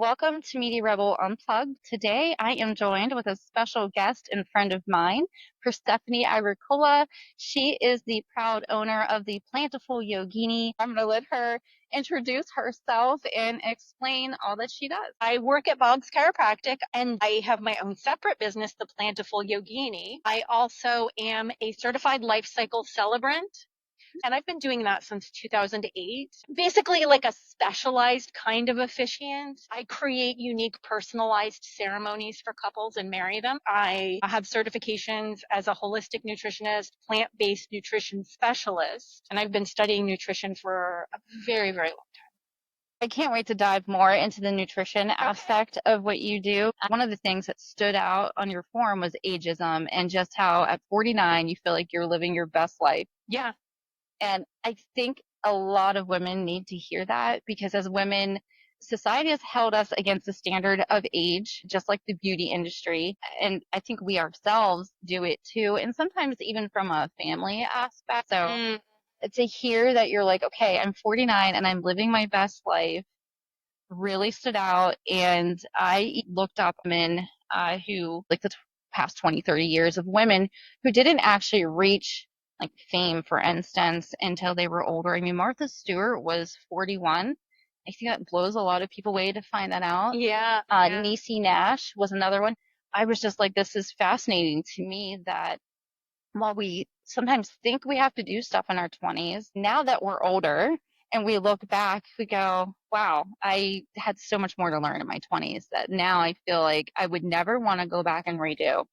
Welcome to Media Rebel Unplugged. Today I am joined with a special guest and friend of mine, Persephone Agricola. She is the proud owner of the Plentiful Yogini. I'm going to let her introduce herself and explain all that she does. I work at Boggs Chiropractic and I have my own separate business, the Plentiful Yogini. I also am a certified life cycle celebrant. And I've been doing that since 2008. Basically, like a specialized kind of officiant. I create unique, personalized ceremonies for couples and marry them. I have certifications as a holistic nutritionist, plant based nutrition specialist, and I've been studying nutrition for a very, very long I can't wait to dive more into the nutrition time. Okay. aspect of what you do. One of the things that stood out on your forum was ageism and just how at 49 you feel like you're living your best life. Yeah. And I think a lot of women need to hear that because as women, society has held us against the standard of age, just like the beauty industry. And I think we ourselves do it too. And sometimes even from a family aspect. So Mm. to hear that you're like, okay, I'm 49 and I'm living my best life really stood out. And I looked up men who, like the past 20, 30 years of women who didn't actually reach like fame, for instance, until they were older. I mean, Martha Stewart was 41. I think that blows a lot of people away to find that out. Yeah. Yeah. Niecy Nash was another one. I was just like, this is fascinating to me that while we sometimes think we have to do stuff in our 20s, now that we're older and we look back, we go, wow, I had so much more to learn in my 20s that now I feel like I would never want to go back and redo.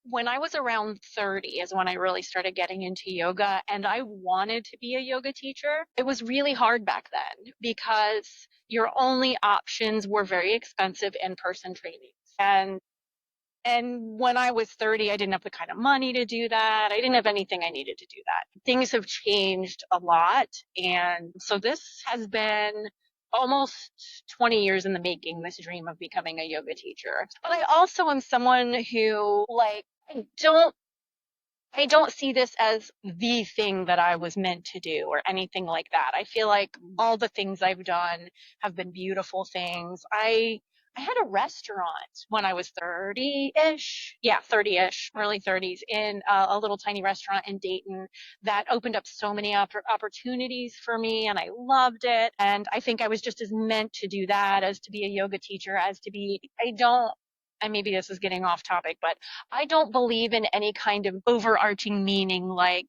When I was around 30 is when I really started getting into yoga and I wanted to be a yoga teacher. It was really hard back then because your only options were very expensive in-person trainings. And when I was 30, I didn't have the kind of money to do that. I didn't have anything I needed to do that. Things have changed a lot. And so this has been almost 20 years in the making, this dream of becoming a yoga teacher. But I also am someone who don't I don't see this as the thing that I was meant to do or anything like that. I feel like all the things I've done have been beautiful things. I had a restaurant when I was 30-ish. Yeah, 30-ish, early 30s in a little tiny restaurant in Dayton that opened up so many opportunities for me and I loved it. And I think I was just as meant to do that as to be a yoga teacher, as to be, I don't, and maybe this is getting off topic, but I don't believe in any kind of overarching meaning like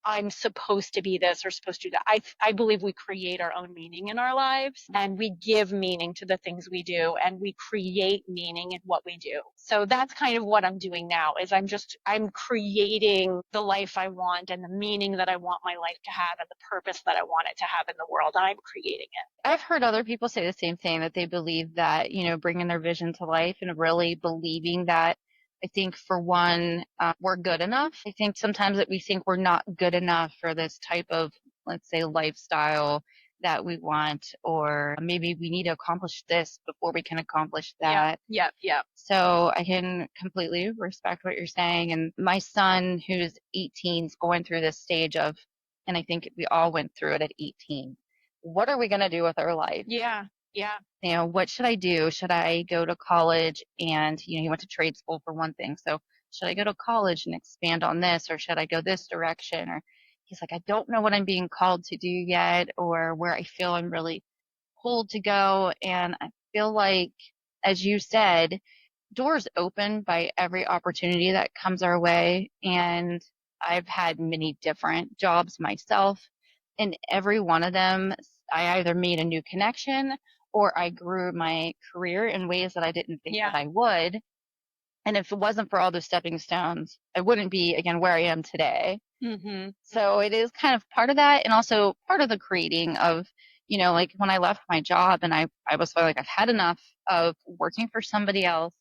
I'm supposed to be this or supposed to do that. I believe we create our own meaning in our lives and we give meaning to the things we do and we create meaning in what we do. So that's kind of what I'm doing now is I'm creating the life I want and the meaning that I want my life to have and the purpose that I want it to have in the world. I'm creating it. I've heard other people say the same thing that they believe that, bringing their vision to life and really believing that I think for one, we're good enough. I think sometimes that we think we're not good enough for this type of, let's say, lifestyle that we want, or maybe we need to accomplish this before we can accomplish Yeah, that. yeah, yeah. So I can completely respect what you're saying. And my son, who's 18, is going through this stage of, and I think we all went through it at 18. What are we going to do with our life? Yeah, yeah. What should I do? Should I go to college? And, he went to trade school for one thing. So should I go to college and expand on this, or should I go this direction? Or he's like, I don't know what I'm being called to do yet, or where I feel I'm really pulled to go. And I feel like, as you said, doors open by every opportunity that comes our way. And I've had many different jobs myself. In every one of them, I either made a new connection or I grew my career in ways that I didn't think Yeah. that I would. And if it wasn't for all those stepping stones, I wouldn't be, again, where I am today. Mm-hmm. So it is kind of part of that and also part of the creating of, like when I left my job and I was like, I've had enough of working for somebody else.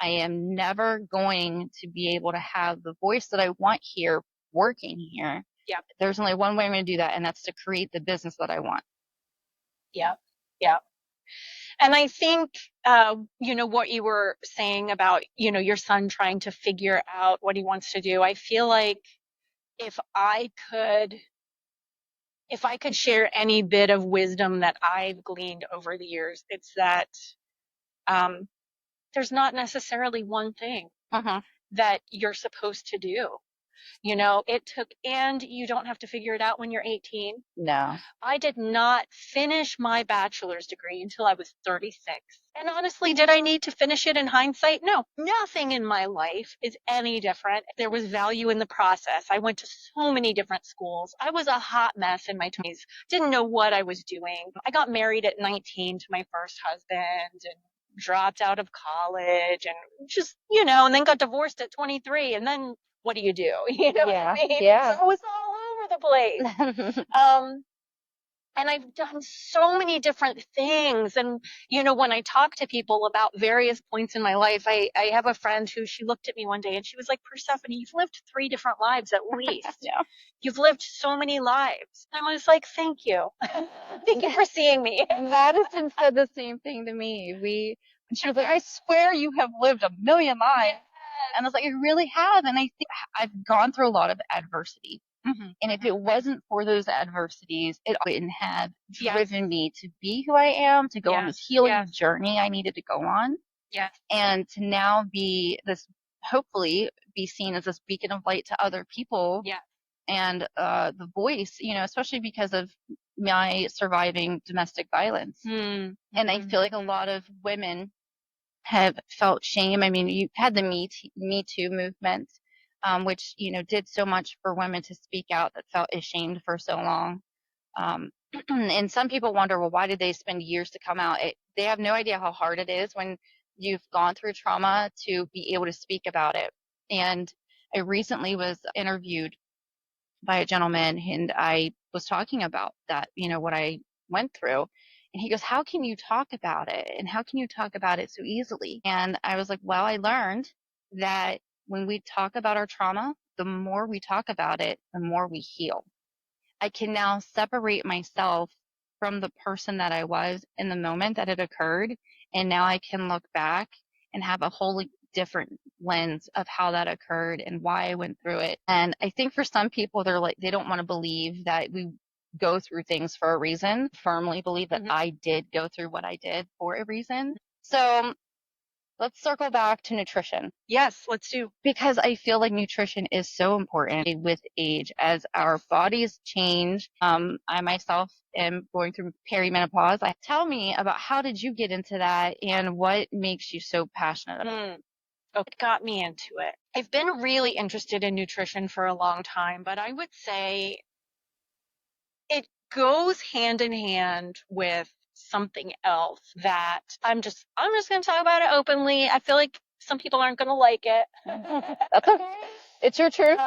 I am never going to be able to have the voice that I want here working here. Yeah, There's only one way I'm going to do that, and that's to create the business that I want. yeah, yeah. And I think, what you were saying about, your son trying to figure out what he wants to do. I feel like if I could If I could share any bit of wisdom that I've gleaned over the years, it's that um, there's not necessarily one thing Uh-huh. that you're supposed to do. You know, it took, and you don't have to figure it out when you're 18. No. I did not finish my bachelor's degree until I was 36. And honestly, did I need to finish it in hindsight? No, nothing in my life is any different. There was value in the process. I went to so many different schools. I was a hot mess in my 20s, didn't know what I was doing. I got married at 19 to my first husband and dropped out of college and just, and then got divorced at 23. And then what do? You know Yeah. what I mean? Yeah. So it was all over the place. And I've done so many different things. And, when I talk to people about various points in my life, I have a friend who she looked at me one day and she was like, Persephone, you've lived 3 different lives at least. Yeah. You've lived so many lives. And I was like, thank you. Thank you for seeing me. Madison said the same thing to me. And she was like, I swear you have lived a million lives. And I was like, I really have. And I think I've gone through a lot of adversity. Mm-hmm. And if it wasn't for those adversities, it wouldn't have Yes. driven me to be who I am, to go on this healing journey I needed to go on. Yes. And to now be this, hopefully, be seen as this beacon of light to other people. Yeah. And the voice, especially because of my surviving domestic violence. Mm-hmm. And I feel like a lot of women have felt shame. I mean, you had the Me Too movement, which, did so much for women to speak out that felt ashamed for so long. Um, and some people wonder, well, why did they spend years to come out? They have no idea how hard it is when you've gone through trauma to be able to speak about it. And I recently was interviewed by a gentleman and I was talking about that, what I went through. And he goes, how can you talk about it? And how can you talk about it so easily? And I was like, well, I learned that when we talk about our trauma, the more we talk about it, the more we heal. I can now separate myself from the person that I was in the moment that it occurred. And now I can look back and have a wholly different lens of how that occurred and why I went through it. And I think for some people, they're like, they don't want to believe that we go through things for a reason. Firmly believe that I did go through what I did for a reason. So let's circle back to nutrition. Yes, let's do. Because I feel like nutrition is so important with age as our bodies change. I myself am going through perimenopause. Tell me about how did you get into that and what makes you so passionate about it? What got me into it? I've been really interested in nutrition for a long time, but I would say it goes hand in hand with something else that I'm just going to talk about it openly. I feel like some people aren't going to like it. That's okay. It's your truth.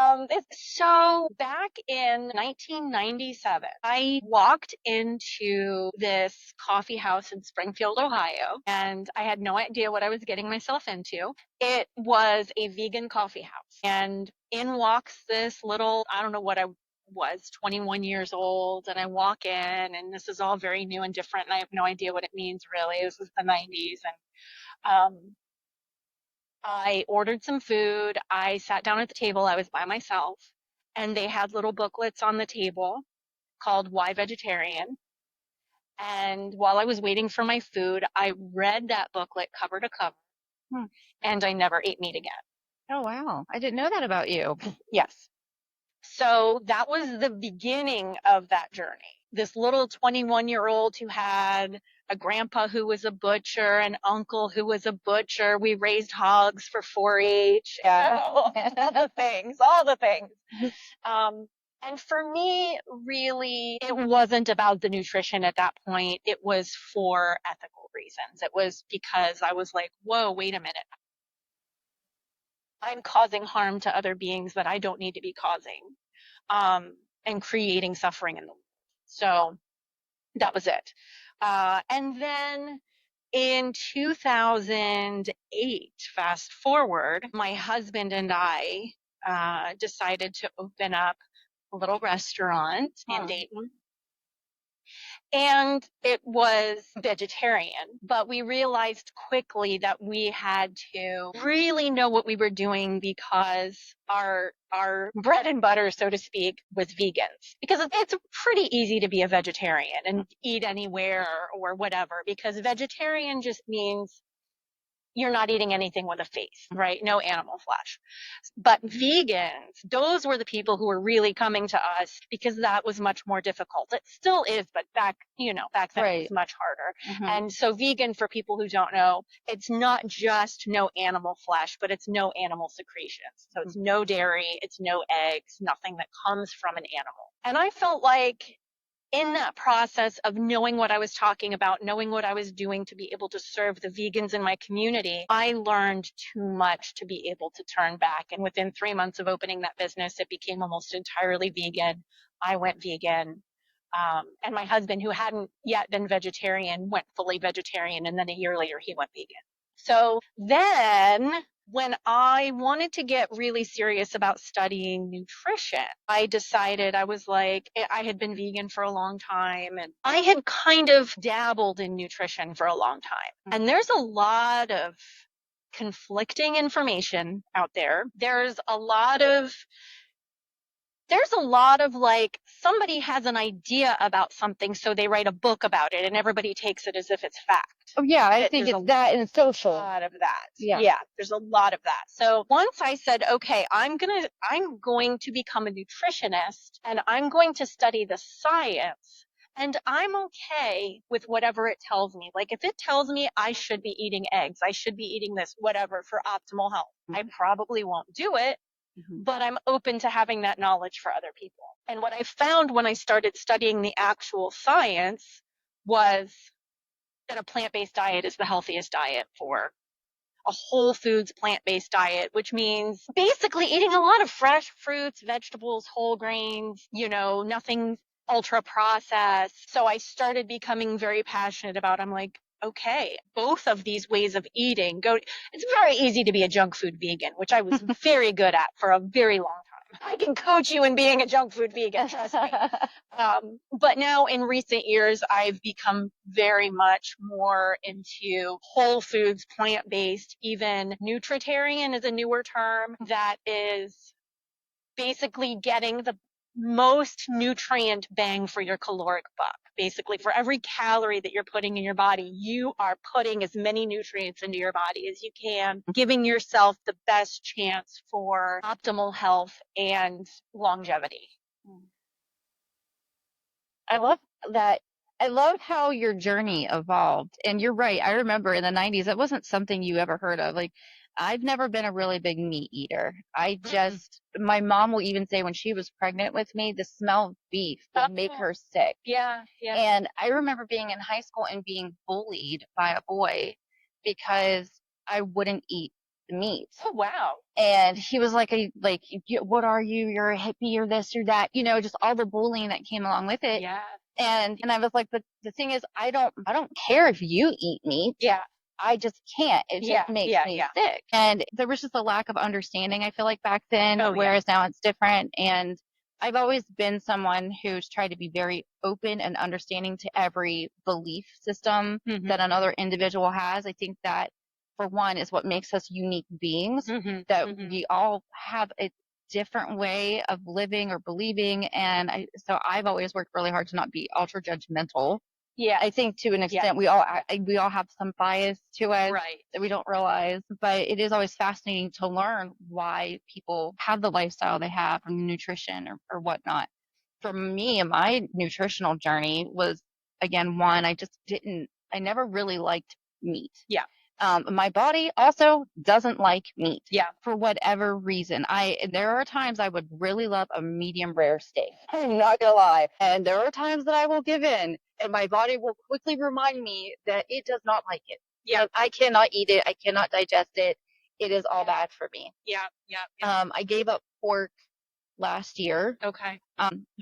So back in 1997, I walked into this coffee house in Springfield, Ohio, and I had no idea what I was getting myself into. It was a vegan coffee house, and in walks this little, I don't know what I was, 21 years old, and I walk in, and this is all very new and different, and I have no idea what it means really. This was the 90s, and I ordered some food. I sat down at the table. I was by myself, and they had little booklets on the table called Why Vegetarian. And while I was waiting for my food, I read that booklet cover to cover, and I never ate meat again. Oh, wow. I didn't know that about you. Yes. So that was the beginning of that journey. This little 21-year-old who had a grandpa who was a butcher, an uncle who was a butcher. We raised hogs for 4-H. Yeah. All the things. And for me, really, it wasn't about the nutrition at that point. It was for ethical reasons. It was because I was like, whoa, wait a minute. I'm causing harm to other beings that I don't need to be causing, and creating suffering in the world. So that was it. And then in 2008, fast forward, my husband and I decided to open up a little restaurant in Dayton. and it was vegetarian. But we realized quickly that we had to really know what we were doing because our bread and butter, so to speak, was vegans. Because it's pretty easy to be a vegetarian and eat anywhere or whatever, because vegetarian just means you're not eating anything with a face, right? No animal flesh. But vegans, those were the people who were really coming to us because that was much more difficult. It still is, but back then it was Right. much harder. Mm-hmm. And so vegan, for people who don't know, it's not just no animal flesh, but it's no animal secretions. So it's no dairy, it's no eggs, nothing that comes from an animal. And I felt like in that process of knowing what I was talking about, knowing what I was doing to be able to serve the vegans in my community, I learned too much to be able to turn back. And within 3 months of opening that business, it became almost entirely vegan. I went vegan. And my husband, who hadn't yet been vegetarian, went fully vegetarian. And then a year later, he went vegan. So then when I wanted to get really serious about studying nutrition, I decided, I was like, I had been vegan for a long time and I had kind of dabbled in nutrition for a long time. And there's a lot of conflicting information out there. There's a lot of like, somebody has an idea about something, so they write a book about it and everybody takes it as if it's fact. Oh yeah, I think it's that in social. A lot of that. Yeah. There's a lot of that. So once I said, okay, I'm going to become a nutritionist and I'm going to study the science, and I'm okay with whatever it tells me. Like if it tells me I should be eating eggs, I should be eating this, whatever, for optimal health, I probably won't do it. But I'm open to having that knowledge for other people. And what I found when I started studying the actual science was that a plant-based diet is the healthiest diet for a whole foods plant-based diet, which means basically eating a lot of fresh fruits, vegetables, whole grains, nothing ultra processed. So I started becoming very passionate about, I'm like, okay, both of these ways of eating it's very easy to be a junk food vegan, which I was very good at for a very long time. I can coach you in being a junk food vegan, trust me. But now in recent years, I've become very much more into whole foods, plant-based, even nutritarian is a newer term that is basically getting the most nutrient bang for your caloric buck. Basically, for every calorie that you're putting in your body, you are putting as many nutrients into your body as you can, giving yourself the best chance for optimal health and longevity. I love that. I love how your journey evolved. And you're right. I remember in the 90s, it wasn't something you ever heard of. Like, I've never been a really big meat eater. My mom will even say when she was pregnant with me, the smell of beef would make her sick. Yeah. And I remember being in high school and being bullied by a boy because I wouldn't eat the meat. Oh, wow. And he was like, what are you? You're a hippie, you're this, you're that, just all the bullying that came along with it. Yeah. And I was like, but the thing is, I don't care if you eat meat. Yeah. I just can't. It just makes me sick. And there was just a lack of understanding, I feel like, back then, whereas now it's different. And I've always been someone who's tried to be very open and understanding to every belief system that another individual has. I think that, for one, is what makes us unique beings, that we all have a different way of living or believing. And so I've always worked really hard to not be ultra judgmental. Yeah. I think to an extent we all have some bias to us that we don't realize, but it is always fascinating to learn why people have the lifestyle they have, from nutrition or whatnot. For me, my nutritional journey was, again, one, I never really liked meat. Yeah. My body also doesn't like meat. Yeah. For whatever reason. There are times I would really love a medium rare steak. I'm not gonna lie. And there are times that I will give in, and my body will quickly remind me that it does not like it. Yeah. I cannot eat it. I cannot digest it. It is all bad for me. Yeah. I gave up pork last year. Okay.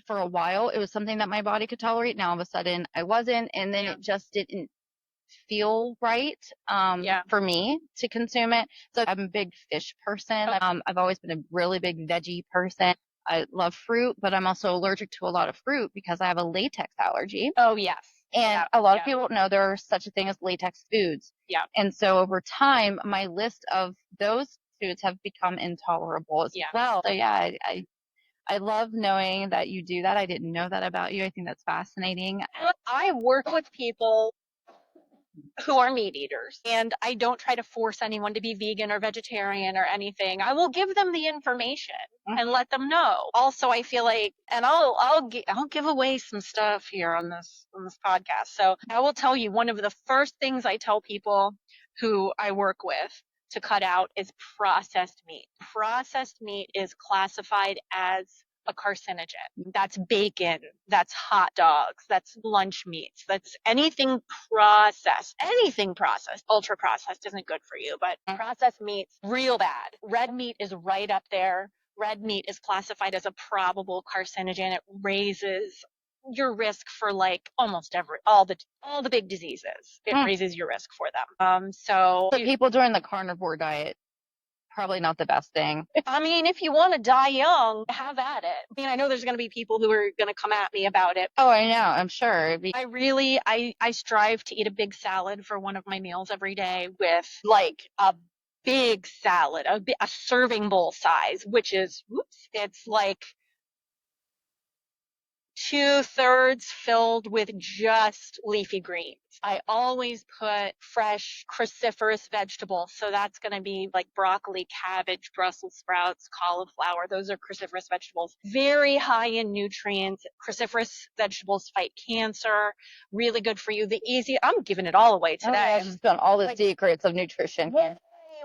For a while, it was something that my body could tolerate. Now, all of a sudden, I wasn't, and then it just didn't feel right for me to consume it. So I'm a big fish person. I've always been a really big veggie person. I love fruit, but I'm also allergic to a lot of fruit because I have a latex allergy. Oh, yes. And a lot of people don't know there's such a thing as latex foods. Yeah. And so over time, my list of those foods have become intolerable as well. So yeah, I love knowing that you do that. I didn't know that about you. I think that's fascinating. I work with people who are meat eaters, and I don't try to force anyone to be vegan or vegetarian or anything. I will give them the information and let them know. Also, I feel like, and I'll give away some stuff here on this podcast. So I will tell you, one of the first things I tell people who I work with to cut out is processed meat. Processed meat is classified as a carcinogen. That's bacon, that's hot dogs, that's lunch meats, that's anything processed. Anything processed. Ultra processed isn't good for you, but processed meats, real bad. Red meat is right up there. Red meat is classified as a probable carcinogen. It raises your risk for like almost all the big diseases. It raises your risk for them. So for people during the carnivore diet, probably not the best thing. I mean, if you want to die young, have at it. I mean, I know there's going to be people who are going to come at me about it. Oh, I know. I'm sure. I strive to eat a big salad for one of my meals every day with like a big salad, a serving bowl size, which is, it's like 2/3 filled with just leafy greens. I always put fresh cruciferous vegetables. So that's going to be like broccoli, cabbage, Brussels sprouts, cauliflower. Those are cruciferous vegetables. Very high in nutrients. Cruciferous vegetables fight cancer. Really good for you. I'm giving it all away today. I've just done all the secrets of nutrition here.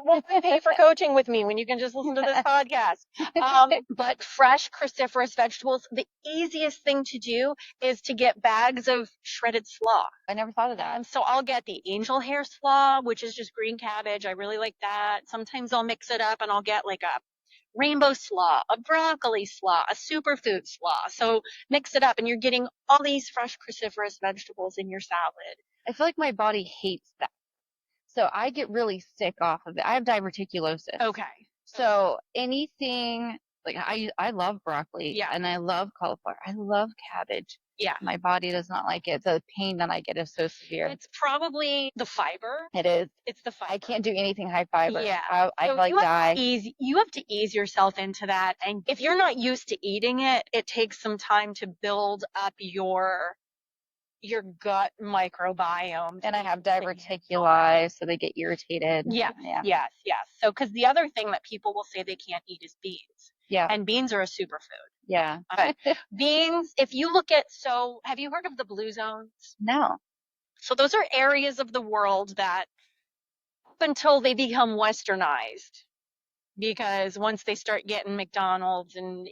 Well, pay for coaching with me when you can just listen to this podcast. But fresh cruciferous vegetables, the easiest thing to do is to get bags of shredded slaw. I never thought of that. So I'll get the angel hair slaw, which is just green cabbage. I really like that. Sometimes I'll mix it up and I'll get like a rainbow slaw, a broccoli slaw, a superfood slaw. So mix it up and you're getting all these fresh cruciferous vegetables in your salad. I feel like my body hates that. So I get really sick off of it. I have diverticulosis. Okay. So anything like I love broccoli and I love cauliflower. I love cabbage. Yeah. My body does not like it. The pain that I get is so severe. It's probably the fiber. It is. It's the fiber. I can't do anything high fiber. Yeah. I like die. You have to ease yourself into that. And if you're not used to eating it, it takes some time to build up your gut microbiome. And I have diverticuli, so they get irritated. Yes. So, because the other thing that people will say they can't eat is beans. Yeah. And beans are a superfood. Yeah. Beans, if you look at, have you heard of the blue zones? No. So those are areas of the world that up until they become westernized, because once they start getting McDonald's and,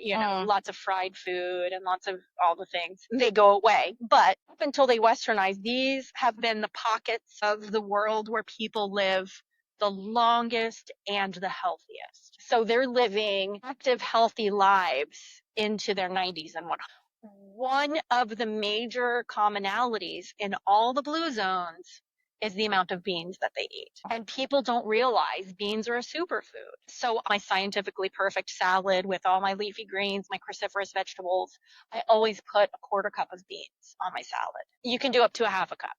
lots of fried food and lots of all the things, they go away. But up until they westernize, these have been the pockets of the world where people live the longest and the healthiest. So they're living active, healthy lives into their 90s and 100s. One of the major commonalities in all the blue zones is the amount of beans that they eat. And people don't realize beans are a superfood. So my scientifically perfect salad with all my leafy greens, my cruciferous vegetables, I always put a 1/4 cup of beans on my salad. You can do up to a 1/2 cup.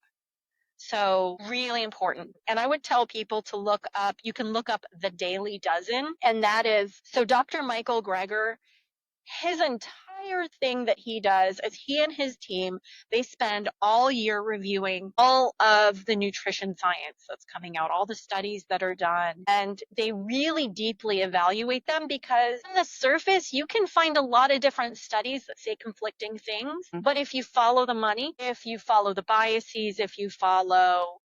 So really important. And I would tell people to you can look up the Daily Dozen. And that is, so Dr. Michael Greger, his entire thing that he does is he and his team, they spend all year reviewing all of the nutrition science that's coming out, all the studies that are done, and they really deeply evaluate them, because on the surface you can find a lot of different studies that say conflicting things, but if you follow the money, if you follow the biases, if you follow,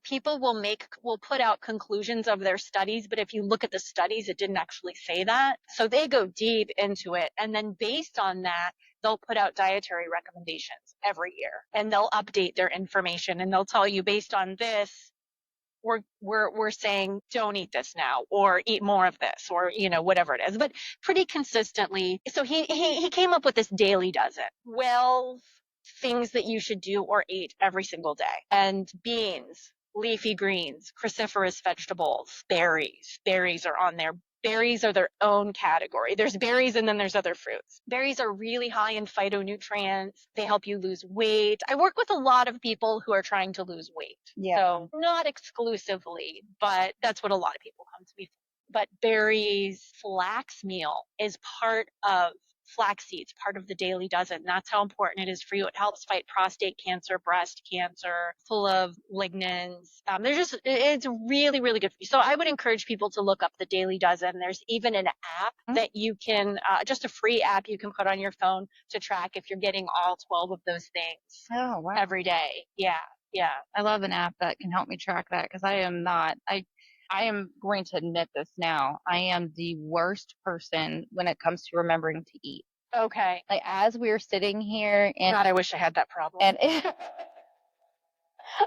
people will put out conclusions of their studies, but if you look at the studies, it didn't actually say that. So they go deep into it, and then based on that, they'll put out dietary recommendations every year, and they'll update their information, and they'll tell you, based on this, we're saying don't eat this now, or eat more of this, or whatever it is, but pretty consistently. So he came up with this Daily Dozen, 12 things that you should do or eat every single day. And beans, leafy greens, cruciferous vegetables, berries are on there. berries are their own category. There's berries and then there's other fruits. Berries are really high in phytonutrients. They help you lose weight. I work with a lot of people who are trying to lose weight. Yeah. So not exclusively, but that's what a lot of people come to me for. But berries, flax meal is part of flax seeds, part of the daily dozen. That's how important it is for you. It helps fight prostate cancer, breast cancer, full of lignans. It's really, really good for you. So I would encourage people to look up the daily dozen. There's even an app that you can, just a free app you can put on your phone to track if you're getting all 12 of those things Oh, wow. every day. Yeah. Yeah. I love an app that can help me track that because I am not. I am going to admit this now. I am the worst person when it comes to remembering to eat. Okay. Like as we were sitting here and God, I wish I had that problem. and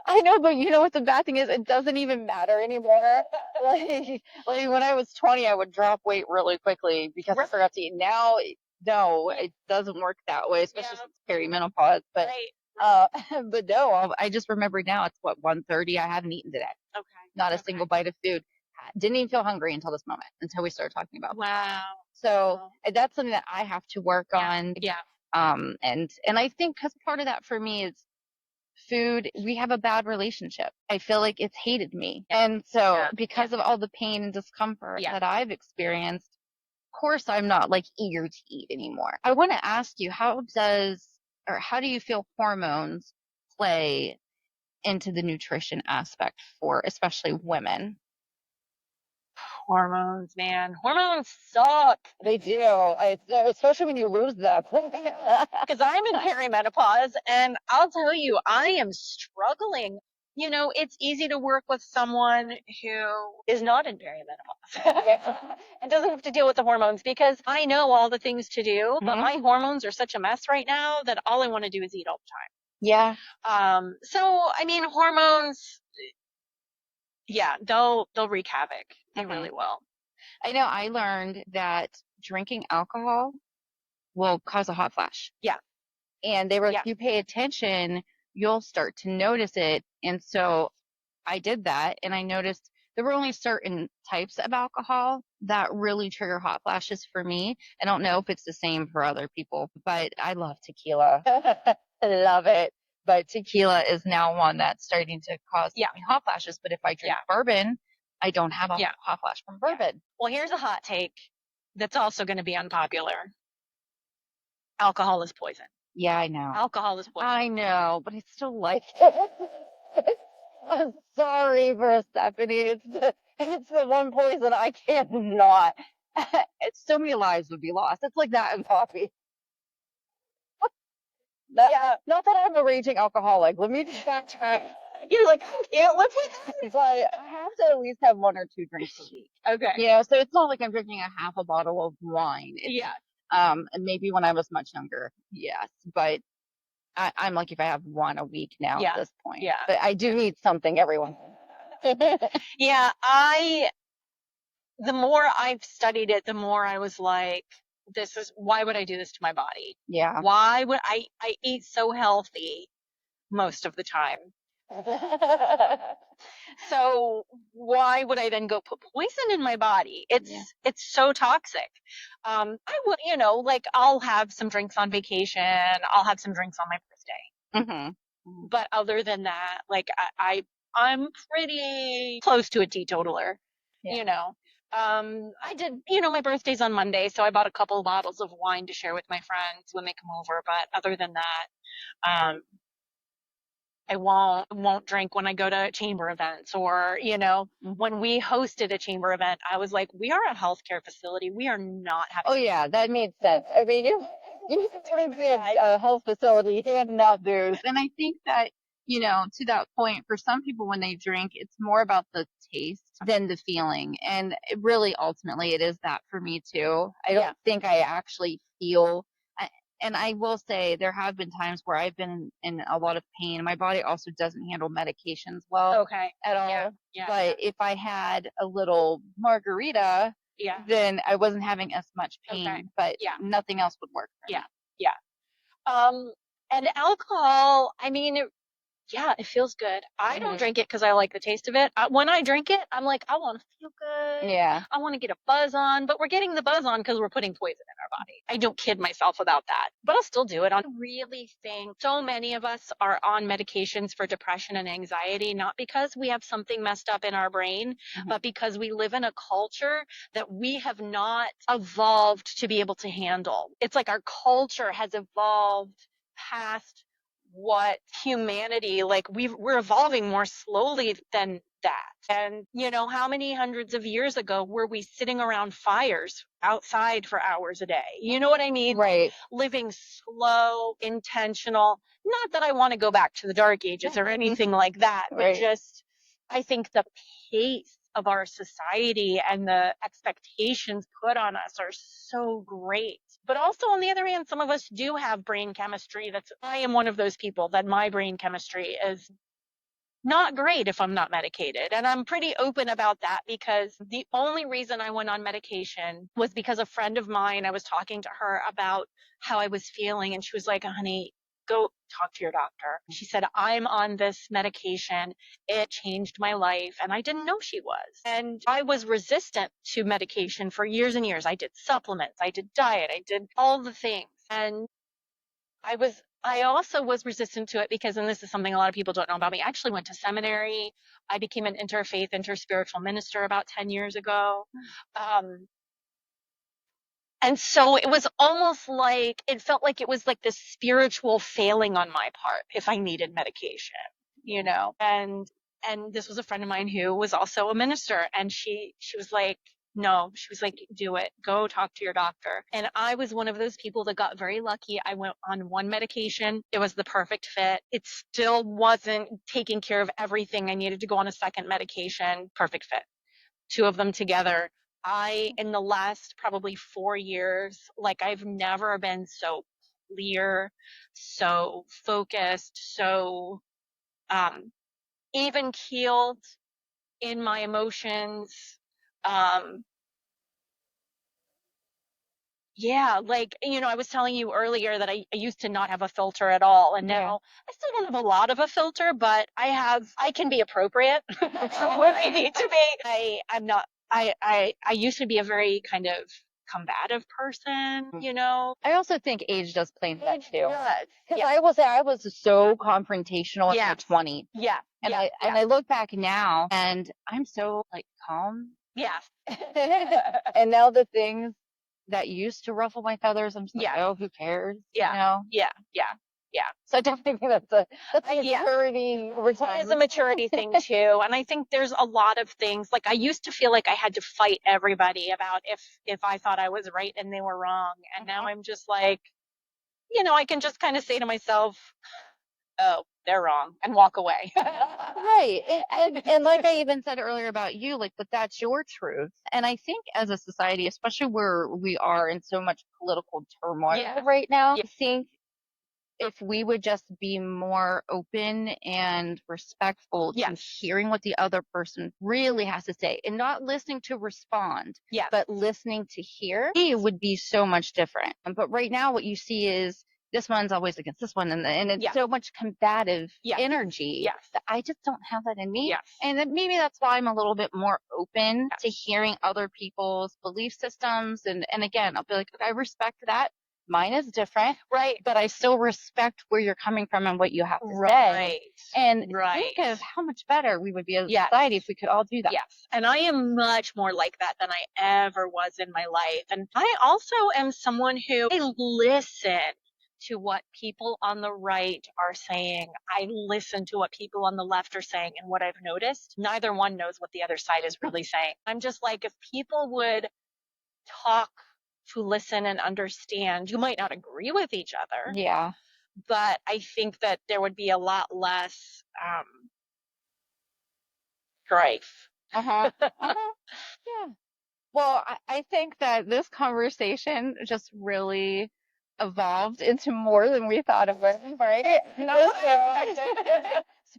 I know, but you know what the bad thing is? It doesn't even matter anymore. Like when I was 20, I would drop weight really quickly because I forgot to eat. Now, no, it doesn't work that way, especially since perimenopause. But Right. but no, I just remember now it's what 1:30. I haven't eaten today. Okay. Not a Okay. single bite of food. Didn't even feel hungry until this moment, until we started talking about. Wow. So Wow. that's something that I have to work Yeah. on. Yeah. And I think because part of that for me is food, we have a bad relationship. I feel like it's hated me. And so because of all the pain and discomfort that I've experienced, of course I'm not like eager to eat anymore. I want to ask you, how do you feel hormones play into the nutrition aspect for especially women? Hormones, man. Hormones suck. They do, especially when you lose them. Because I'm in perimenopause, and I'll tell you, I am struggling. You know, it's easy to work with someone who is not in perimenopause and doesn't have to deal with the hormones because I know all the things to do, but my hormones are such a mess right now that all I want to do is eat all the time. Yeah. So I mean, hormones, yeah, they'll wreak havoc. They really will. I know I learned that drinking alcohol will cause a hot flash. Yeah. And they were like, if you pay attention, you'll start to notice it. And so I did that and I noticed there were only certain types of alcohol that really trigger hot flashes for me. I don't know if it's the same for other people, but I love tequila. I love it. But tequila is now one that's starting to cause me hot flashes. But if I drink bourbon, I don't have a hot flash from bourbon. Well, here's a hot take that's also going to be unpopular. Alcohol is poison. Yeah, I know. Alcohol is poison. I know, but I still like it. I'm sorry, Persephone. It's the one poison I cannot. It's so many lives would be lost. It's like that in coffee. Not that I'm a raging alcoholic. Let me just backtrack. You're like, I can't live with it. But I have to at least have 1 or 2 drinks a week. Okay. You know, so it's not like I'm drinking a half a bottle of wine. And maybe when I was much younger, yes. But I'm lucky if I have one a week now at this point. Yeah. But I do need something every once in a while. Yeah, the more I've studied it, the more I was like, why would I do this to my body? Yeah. Why would I eat so healthy most of the time? So why would I then go put poison in my body? It's so toxic. I would, like I'll have some drinks on vacation. I'll have some drinks on my birthday. But other than that, like I'm pretty close to a teetotaler, you know. I did, my birthday's on Monday, so I bought a couple of bottles of wine to share with my friends when they come over. But other than that, I won't drink when I go to chamber events or, when we hosted a chamber event, I was like, we are a healthcare facility. We are not having. Oh yeah, that made sense. I mean, you can be a health facility handing out booze. And I think that, to that point, for some people when they drink, it's more about the taste than the feeling. And it really, ultimately, it is that for me too. I don't think I actually feel. And I will say there have been times where I've been in a lot of pain. My body also doesn't handle medications well at all. But if I had a little margarita, then I wasn't having as much pain, but nothing else would work for me. Yeah. And alcohol, I mean, Yeah, it feels good. I don't drink it because I like the taste of it. When I drink it, I'm like, I want to feel good. Yeah. I want to get a buzz on, but we're getting the buzz on because we're putting poison in our body. I don't kid myself about that, but I'll still do it. I really think so many of us are on medications for depression and anxiety, not because we have something messed up in our brain, but because we live in a culture that we have not evolved to be able to handle. It's like our culture has evolved past what humanity, like we're evolving more slowly than that. And how many hundreds of years ago were we sitting around fires outside for hours a day? You know what I mean? Right. Living slow, intentional. Not that I want to go back to the dark ages or anything like that, but just I think the pace of our society and the expectations put on us are so great. But also, on the other hand, some of us do have brain chemistry I am one of those people that my brain chemistry is not great if I'm not medicated. And I'm pretty open about that because the only reason I went on medication was because a friend of mine, I was talking to her about how I was feeling, and she was like, honey, go talk to your doctor. She said, I'm on this medication. It changed my life. And I didn't know she was. And I was resistant to medication for years and years. I did supplements, I did diet, I did all the things. And I also was resistant to it because, and this is something a lot of people don't know about me, I actually went to seminary. I became an interfaith, interspiritual minister about 10 years ago. And so it was almost like, it felt like it was like this spiritual failing on my part if I needed medication, and this was a friend of mine who was also a minister, and she was like, no, she was like, do it, go talk to your doctor. And I was one of those people that got very lucky. I went on one medication. It was the perfect fit. It still wasn't taking care of everything. I needed to go on a second medication. Perfect fit. Two of them together. In the last probably 4 years, like I've never been so clear, so focused, so even keeled in my emotions. Um, yeah, like, I was telling you earlier that I used to not have a filter at all. And now I still don't have a lot of a filter, but I can be appropriate when I need to be. I'm not, I used to be a very kind of combative person, I also think age does play into that too. Because Yeah. I was so confrontational in my 20s. Yeah. And I look back now and I'm so like calm. Yeah. And now the things that used to ruffle my feathers, I'm just like, Yeah. oh, who cares? Yeah. Yeah. Yeah. So I definitely think that's a maturity over time. It's a maturity thing too. And I think there's a lot of things, like I used to feel like I had to fight everybody about if I thought I was right and they were wrong. And now I'm just like, I can just kind of say to myself, oh, they're wrong, and walk away. Right. And like I even said earlier about you, like, but that's your truth. And I think as a society, especially where we are in so much political turmoil right now, I think if we would just be more open and respectful to hearing what the other person really has to say and not listening to respond, but listening to hear, it would be so much different. But right now, what you see is this one's always against this one, and it's so much combative energy that I just don't have that in me. And then maybe that's why I'm a little bit more open to hearing other people's belief systems. And again, I'll be like, I respect that. Mine is different, right? But I still respect where you're coming from and what you have to say. And think of how much better we would be as a society if we could all do that. Yes. And I am much more like that than I ever was in my life. And I also am someone who I listen to what people on the right are saying. I listen to what people on the left are saying. And what I've noticed, neither one knows what the other side is really saying. I'm just like, if people would talk to listen and understand, you might not agree with each other. Yeah. But I think that there would be a lot less strife. Yeah. Well, I think that this conversation just really evolved into more than we thought it would, right?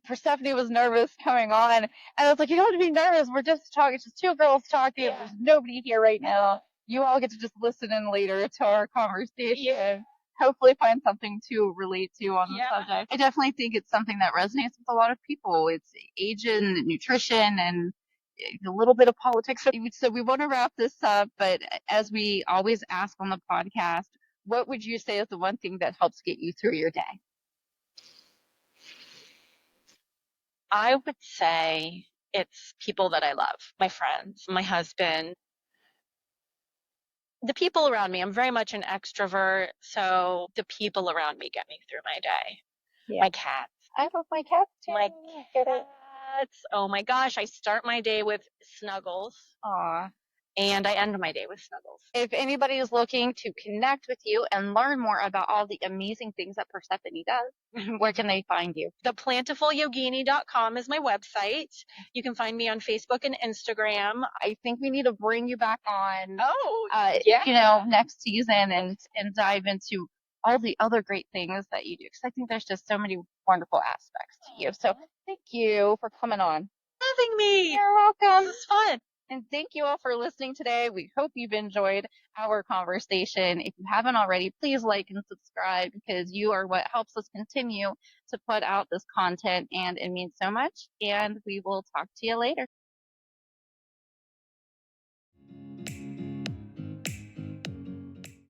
Persephone was nervous coming on, and I was like, you don't have to be nervous. We're just talking. It's just two girls talking. There's nobody here right now. You all get to just listen in later to our conversation. hopefully find something to relate to on the subject. I definitely think it's something that resonates with a lot of people. It's age and nutrition and a little bit of politics. So we want to wrap this up, but as we always ask on the podcast, what would you say is the one thing that helps get you through your day? I would say it's people that I love, my friends, my husband, the people around me. I'm very much an extrovert, so the people around me get me through my day. Yeah. My cats. I love my cats too. My cats. Oh my gosh, I start my day with Snuggles. Aw. And I end my day with Snuggles. If anybody is looking to connect with you and learn more about all the amazing things that Persephone does, where can they find you? ThePlentifulYogini.com is my website. You can find me on Facebook and Instagram. I think we need to bring you back on, Yeah. next season and dive into all the other great things that you do. Because I think there's just so many wonderful aspects to you. So thank you for coming on. Having me. You're welcome. This is fun. And thank you all for listening today. We hope you've enjoyed our conversation. If you haven't already, please like and subscribe because you are what helps us continue to put out this content and it means so much. And we will talk to you later.